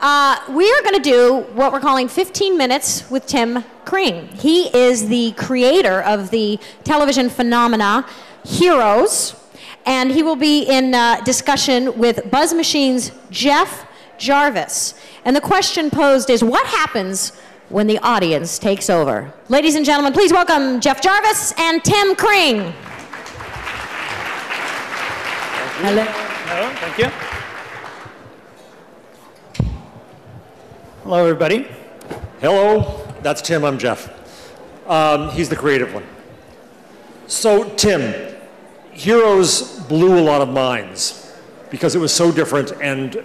We are going to do what we're calling 15 Minutes with Tim Kring. He is the creator of the television phenomena Heroes, and he will be in discussion with Buzz Machine's Jeff Jarvis. And the question posed is, what happens when the audience takes over? Ladies and gentlemen, please welcome Jeff Jarvis and Tim Kring. Hello. Hello, thank you. Hello, everybody. Hello, that's Tim, I'm Jeff. He's the creative one. So, Tim, Heroes blew a lot of minds because it was so different and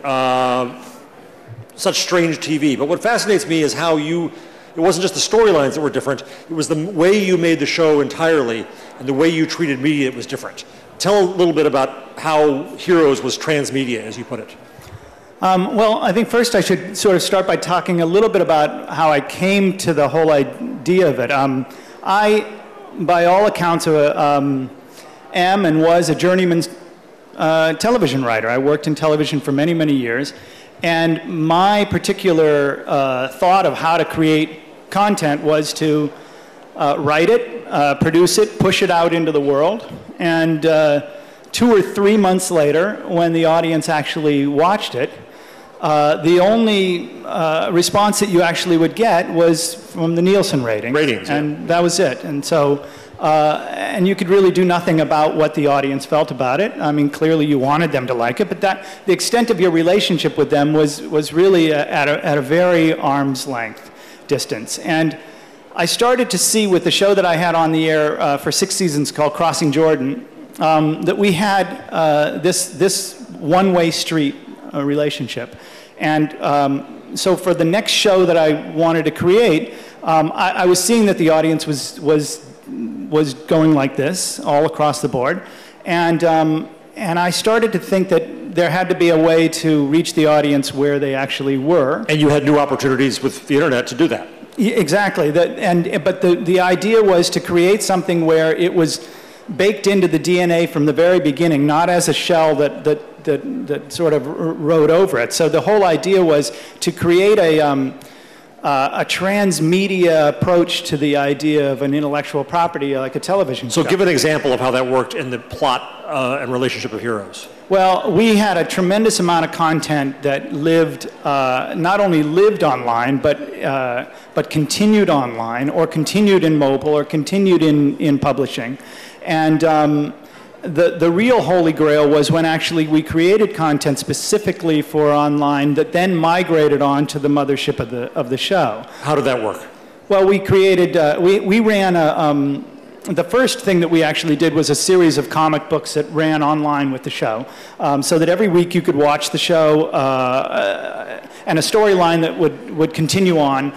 such strange TV. But what fascinates me is how it wasn't just the storylines that were different, it was the way you made the show entirely and the way you treated media that was different. Tell a little bit about how Heroes was transmedia, as you put it. Well, I think first I should sort of start by talking a little bit about how I came to the whole idea of it. I, by all accounts, am and was a journeyman television writer. I worked in television for many, many years. And my particular thought of how to create content was to write it, produce it, push it out into the world. And 2 or 3 months later, when the audience actually watched it, the only response that you actually would get was from the Nielsen ratings, and that was it. And so, and you could really do nothing about what the audience felt about it. I mean, clearly you wanted them to like it, but the extent of your relationship with them was really at a very arm's length distance. And I started to see with the show that I had on the air for 6 seasons called Crossing Jordan, that we had this one-way street relationship. And so for the next show that I wanted to create, I was seeing that the audience was going like this all across the board. And I started to think that there had to be a way to reach the audience where they actually were. And you had new opportunities with the internet to do that. Exactly. But the idea was to create something where it was baked into the DNA from the very beginning, not as a shell that sort of rode over it. So the whole idea was to create a transmedia approach to the idea of an intellectual property like a television show. So give an example of how that worked in the plot and relationship of Heroes. Well, we had a tremendous amount of content that lived, not only lived online, but continued online, or continued in mobile, or continued in publishing. And the real holy grail was when actually we created content specifically for online that then migrated on to the mothership of the show. How did that work? Well, we created, we ran the first thing that we actually did was a series of comic books that ran online with the show, so that every week you could watch the show, and a storyline that would continue on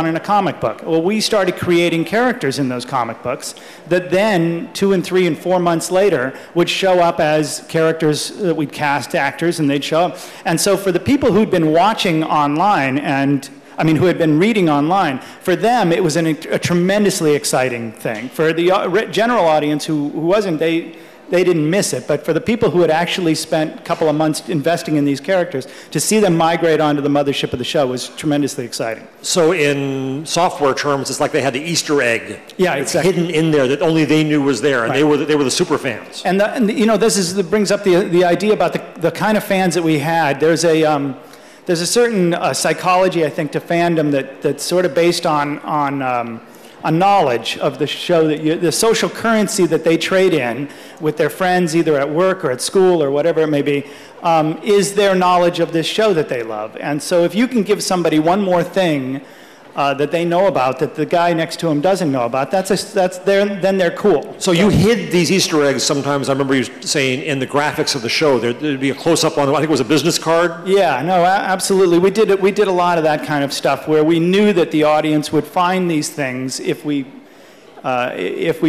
in a comic book. Well, we started creating characters in those comic books that then 2 and 3 and 4 months later would show up as characters that we'd cast actors, and they'd show up. And so for the people who'd been watching online who had been reading online, for them it was a tremendously exciting thing. For the general audience who wasn't, they didn't miss it. But for the people who had actually spent a couple of months investing in these characters, to see them migrate onto the mothership of the show was tremendously exciting. So in software terms, it's like they had the Easter egg. Yeah, it's exactly. hidden in there that only they knew was there, and right. they were the super fans. And this brings up the idea about the kind of fans that we had. There's a certain psychology, I think, to fandom that's sort of based on a knowledge of the show, the social currency that they trade in with their friends, either at work or at school or whatever it may be, is their knowledge of this show that they love. And so if you can give somebody one more thing that they know about that the guy next to him doesn't know about, then they're cool. So you hid these Easter eggs sometimes, I remember you saying, in the graphics of the show. There'd be a close-up on, I think it was a business card? Yeah, no, absolutely. We did a lot of that kind of stuff where we knew that the audience would find these things if we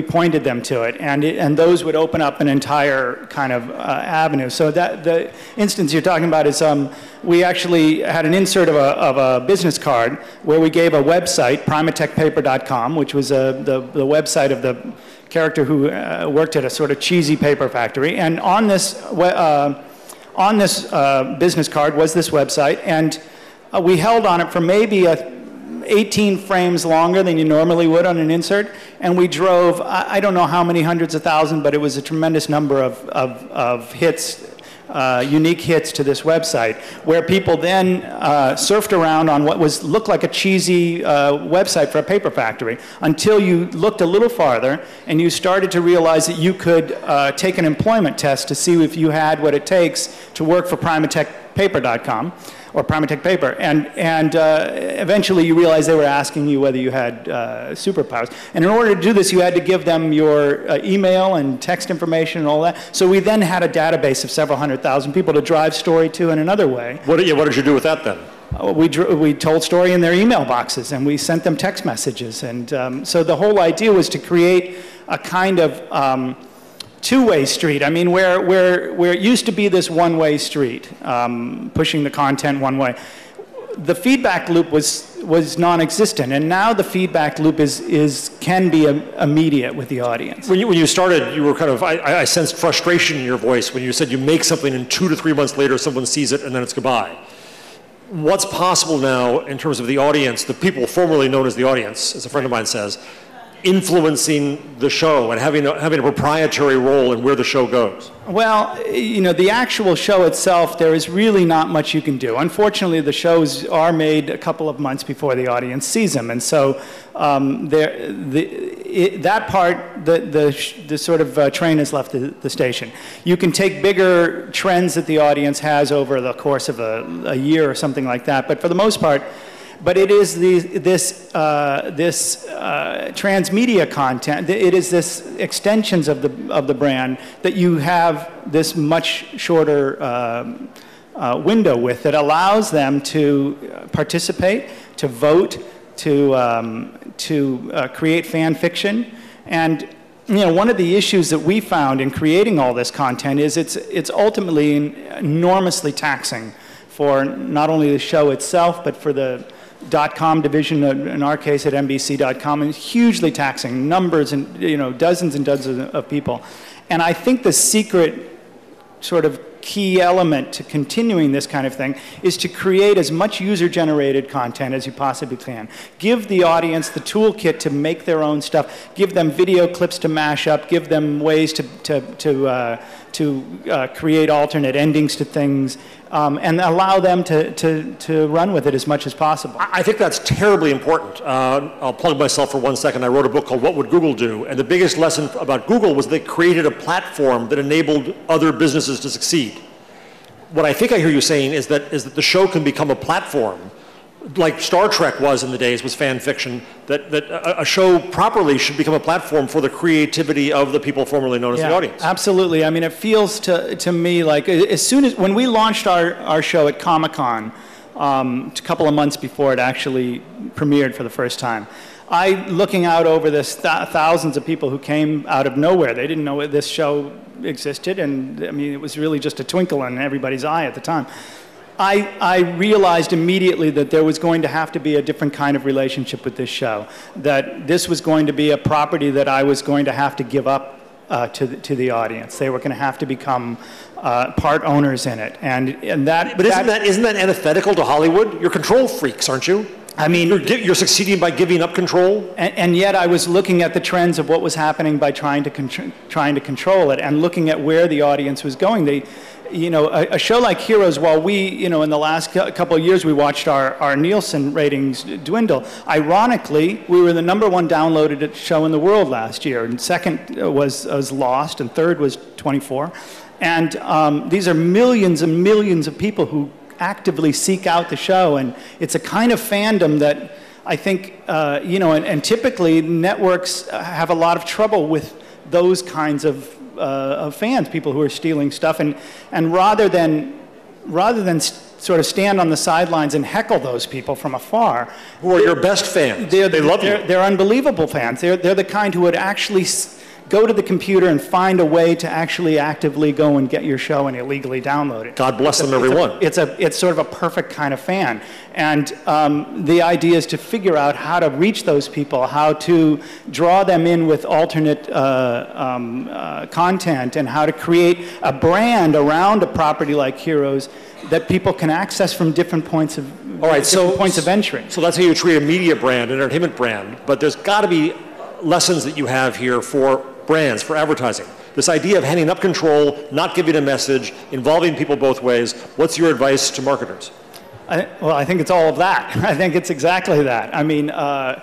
pointed them to it, and those would open up an entire kind of avenue. So that the instance you're talking about is we actually had an insert of a business card where we gave a website, primatechpaper.com, which was the website of the character who worked at a sort of cheesy paper factory, and on this business card was this website, and we held on it for maybe 18 frames longer than you normally would on an insert, and we drove, I don't know how many hundreds of thousands, but it was a tremendous number of hits, unique hits to this website, where people then surfed around on what looked like a cheesy website for a paper factory, until you looked a little farther and you started to realize that you could take an employment test to see if you had what it takes to work for primatechpaper.com or Primatech Paper, and eventually you realized they were asking you whether you had superpowers. And in order to do this, you had to give them your email and text information and all that. So we then had a database of several 100,000 people to drive story to in another way. What did you do with that then? We told story in their email boxes, and we sent them text messages. And so the whole idea was to create a kind of two-way street. I mean, where it used to be this one-way street, pushing the content one way. The feedback loop was non-existent, and now the feedback loop can be immediate with the audience. When you started, you were kind of, I sensed frustration in your voice when you said you make something and 2 to 3 months later someone sees it and then it's goodbye. What's possible now in terms of the audience, the people formerly known as the audience, as a friend of mine says, influencing the show and having a proprietary role in where the show goes? Well, the actual show itself, there is really not much you can do. Unfortunately, the shows are made a couple of months before the audience sees them, and so that part, the sort of train has left the station. You can take bigger trends that the audience has over the course of a year or something like that, but for the most part, but it is this transmedia content. It is this extensions of the brand that you have this much shorter window with, that allows them to participate, to vote, to create fan fiction. And one of the issues that we found in creating all this content is it's ultimately enormously taxing for not only the show itself, but for the .com division, in our case at NBC.com, and hugely taxing numbers and dozens and dozens of people. And I think the secret sort of key element to continuing this kind of thing is to create as much user-generated content as you possibly can. Give the audience the toolkit to make their own stuff. Give them video clips to mash up. Give them ways to create alternate endings to things, and allow them to run with it as much as possible. I think that's terribly important. I'll plug myself for 1 second. I wrote a book called What Would Google Do? And the biggest lesson about Google was they created a platform that enabled other businesses to succeed. What I think I hear you saying is that the show can become a platform, like Star Trek was in the days, was fan fiction, that a show properly should become a platform for the creativity of the people formerly known as the audience. Absolutely. I mean, it feels to me like when we launched our show at Comic-Con, a couple of months before it actually premiered for the first time, looking out over this thousands of people who came out of nowhere. They didn't know this show existed, and I mean, it was really just a twinkle in everybody's eye at the time. I realized immediately that there was going to have to be a different kind of relationship with this show, that this was going to be a property that I was going to have to give up to the audience. They were going to have to become part owners in it, and that. But isn't that antithetical to Hollywood? You're control freaks, aren't you? I mean, you're succeeding by giving up control. And yet, I was looking at the trends of what was happening by trying to control it, and looking at where the audience was going. A show like Heroes, while we, in the last couple of years, we watched our Nielsen ratings dwindle. Ironically, we were the #1 downloaded show in the world last year, and second was Lost, and third was 24. And these are millions and millions of people who actively seek out the show, and it's a kind of fandom that I think, and typically networks have a lot of trouble with those kinds of fans, people who are stealing stuff, and rather than sort of stand on the sidelines and heckle those people from afar, who are your best fans, they love you. They're unbelievable fans. They're the kind who would actually go to the computer and find a way to actually actively go and get your show and illegally download it. God bless them, everyone. It's sort of a perfect kind of fan. And the idea is to figure out how to reach those people, how to draw them in with alternate content, and how to create a brand around a property like Heroes that people can access from different points of points of entry. So that's how you treat a media brand, an entertainment brand. But there's got to be lessons that you have here for brands, for advertising. This idea of handing up control, not giving a message, involving people both ways. What's your advice to marketers? I think it's all of that. I think it's exactly that. I mean, we're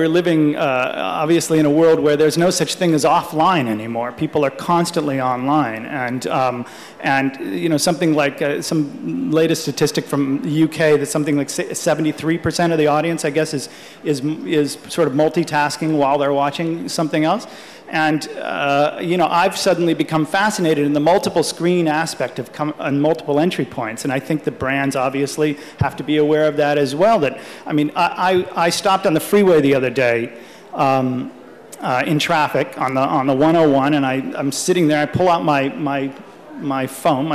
living obviously in a world where there's no such thing as offline anymore. People are constantly online, and something like some latest statistic from the UK that something like 73% of the audience, I guess, is sort of multitasking while they're watching something else. And I've suddenly become fascinated in the multiple screen aspect of and multiple entry points, and I think the brands obviously have to be aware of that as well. I stopped on the freeway the other day in traffic on the 101, and I'm sitting there. I pull out my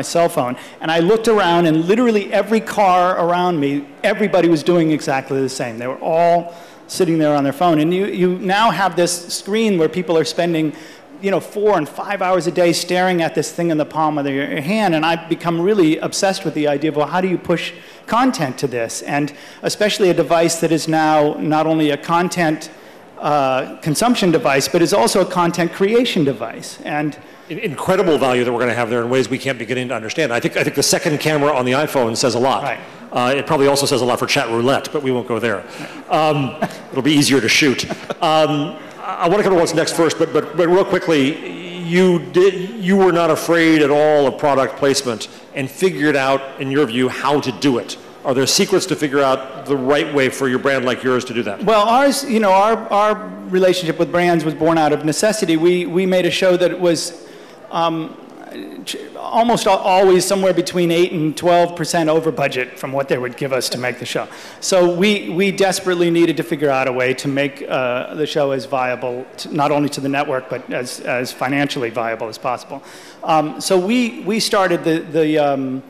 cell phone, and I looked around, and literally every car around me, everybody was doing exactly the same. They were all sitting there on their phone, and you now have this screen where people are spending 4 and 5 hours a day staring at this thing in the palm of their hand, and I've become really obsessed with the idea of, well, how do you push content to this? And especially a device that is now not only a content consumption device, but is also a content creation device. And incredible value that we're going to have there in ways we can't begin to understand. I think the second camera on the iPhone says a lot. Right. It probably also says a lot for chat roulette, but we won't go there. It'll be easier to shoot. I want to come to what's next first, but real quickly, you were not afraid at all of product placement and figured out, in your view, how to do it. Are there secrets to figure out the right way for your brand like yours to do that? Well, ours, our relationship with brands was born out of necessity. We made a show that was almost always somewhere between 8 and 12% over budget from what they would give us to make the show. So we desperately needed to figure out a way to make the show as viable, not only to the network, but as financially viable as possible. So we started the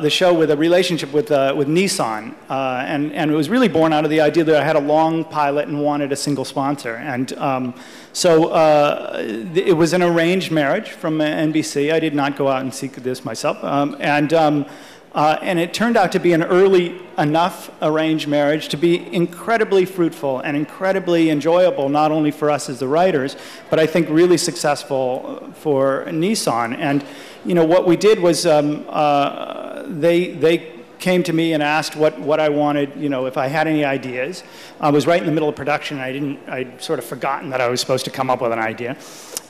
show with a relationship with Nissan, and it was really born out of the idea that I had a long pilot and wanted a single sponsor. And so it was an arranged marriage from NBC. I did not go out and seek this myself. And it turned out to be an early enough arranged marriage to be incredibly fruitful and incredibly enjoyable, not only for us as the writers, but I think really successful for Nissan. And what we did was they came to me and asked what I wanted, if I had any ideas. I was right in the middle of production, and I'd sort of forgotten that I was supposed to come up with an idea.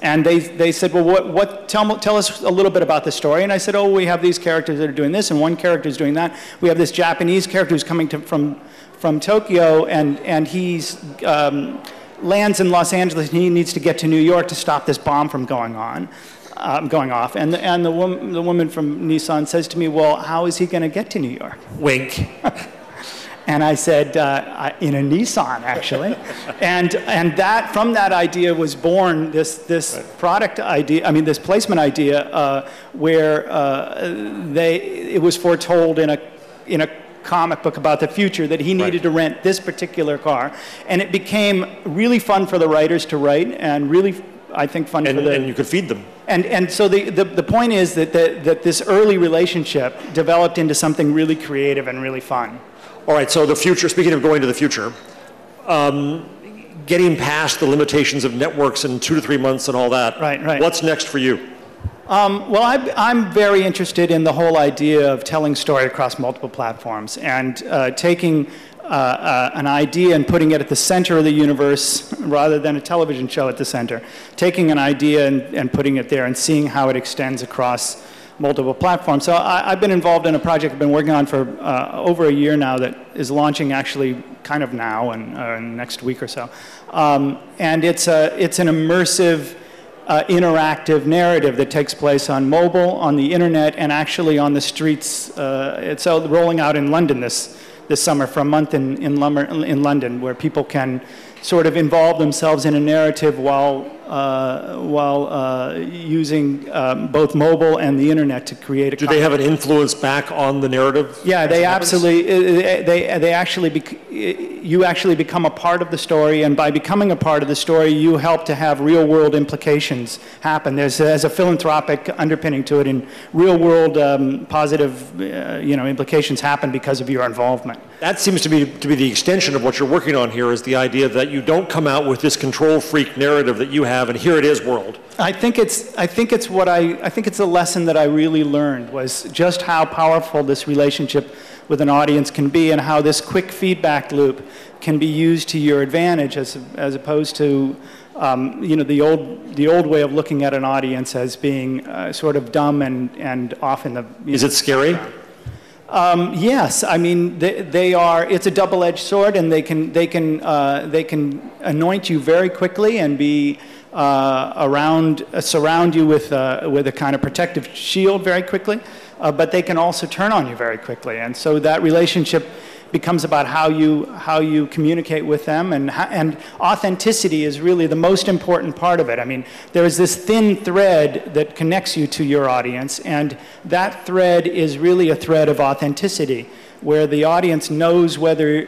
And they said, well, tell us a little bit about the story. And I said, we have these characters that are doing this, and one character is doing that. We have this Japanese character who's coming from Tokyo, and he's lands in Los Angeles, and he needs to get to New York to stop this bomb from going off. And the woman from Nissan says to me, well, how is he going to get to New York? Wink. And I said, in a Nissan, actually. and that from that idea was born this product idea, this placement idea, where it was foretold in a comic book about the future that he needed to rent this particular car. And it became really fun for the writers to write, and really, I think, fun for the... And you could feed them. And so the point is that this early relationship developed into something really creative and really fun. All right, so the future, speaking of going to the future, getting past the limitations of networks in 2 to 3 months and all that, right. What's next for you? Well, I'm very interested in the whole idea of telling story across multiple platforms, and taking an idea and putting it at the center of the universe rather than a television show at the center. Taking an idea and putting it there and seeing how it extends across multiple platforms. So I've been involved in a project I've been working on for over a year now that is launching actually kind of now and next week or so. And it's an immersive, interactive narrative that takes place on mobile, on the internet, and actually on the streets. It's rolling out in London this summer for a month in London, where people can sort of involve themselves in a narrative while using both mobile and the internet to create a. Do they have an influence back on the narrative? Yeah, they absolutely. They actually. You actually become a part of the story, and by becoming a part of the story, you help to have real-world implications happen. There's a philanthropic underpinning to it, and real-world positive, implications happen because of your involvement. That seems to be the extension of what you're working on here, is the idea that you don't come out with this control freak narrative that you have, and here it is world. I think it's a lesson that I really learned, was just how powerful this relationship with an audience can be, and how this quick feedback loop can be used to your advantage, as opposed to the old way of looking at an audience as being sort of dumb and off in the. Is it scary? Yes, I mean they are. It's a double-edged sword, and they can anoint you very quickly and be surround you with a kind of protective shield very quickly, but they can also turn on you very quickly, and so that relationship becomes about how you communicate with them, and authenticity is really the most important part of it. I mean, there is this thin thread that connects you to your audience, and that thread is really a thread of authenticity, where the audience knows whether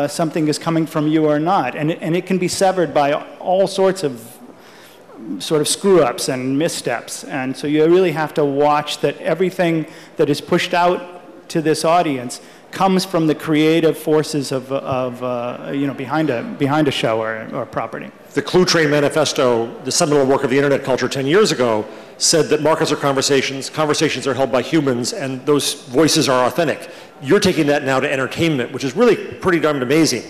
something is coming from you or not, and it can be severed by all sorts of sort of screw-ups and missteps, and so you really have to watch that everything that is pushed out to this audience comes from the creative forces of behind a show or property. The Clue Train Manifesto, the seminal work of the internet culture 10 years ago, said that markets are conversations are held by humans, and those voices are authentic. You're taking that now to entertainment, which is really pretty darn amazing,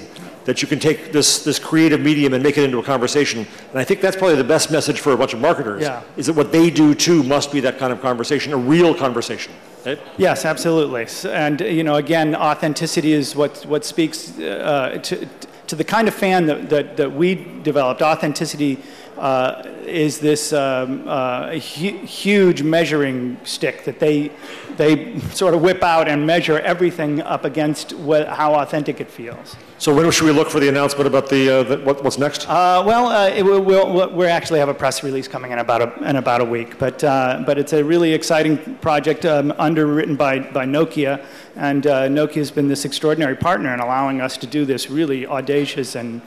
that you can take this creative medium and make it into a conversation. And I think that's probably the best message for a bunch of marketers, is that what they do too must be that kind of conversation, a real conversation. Right? Yes, absolutely. And again, authenticity is what speaks to the kind of fan that we developed. Authenticity is this huge measuring stick that they sort of whip out and measure everything up against how authentic it feels. So when should we look for the announcement about what's next? We actually have a press release coming in about a week, but it's a really exciting project underwritten by Nokia, and Nokia's been this extraordinary partner in allowing us to do this really audacious and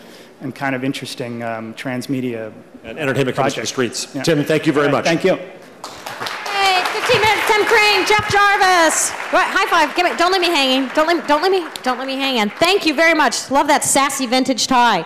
kind of interesting transmedia and entertainment comes to the streets. Yeah. Tim, thank you very much. Thank you. Hey, 15 minutes, Tim Kring, Jeff Jarvis. What? High five. Don't let me hanging. Don't let me hang in. Thank you very much. Love that sassy vintage tie.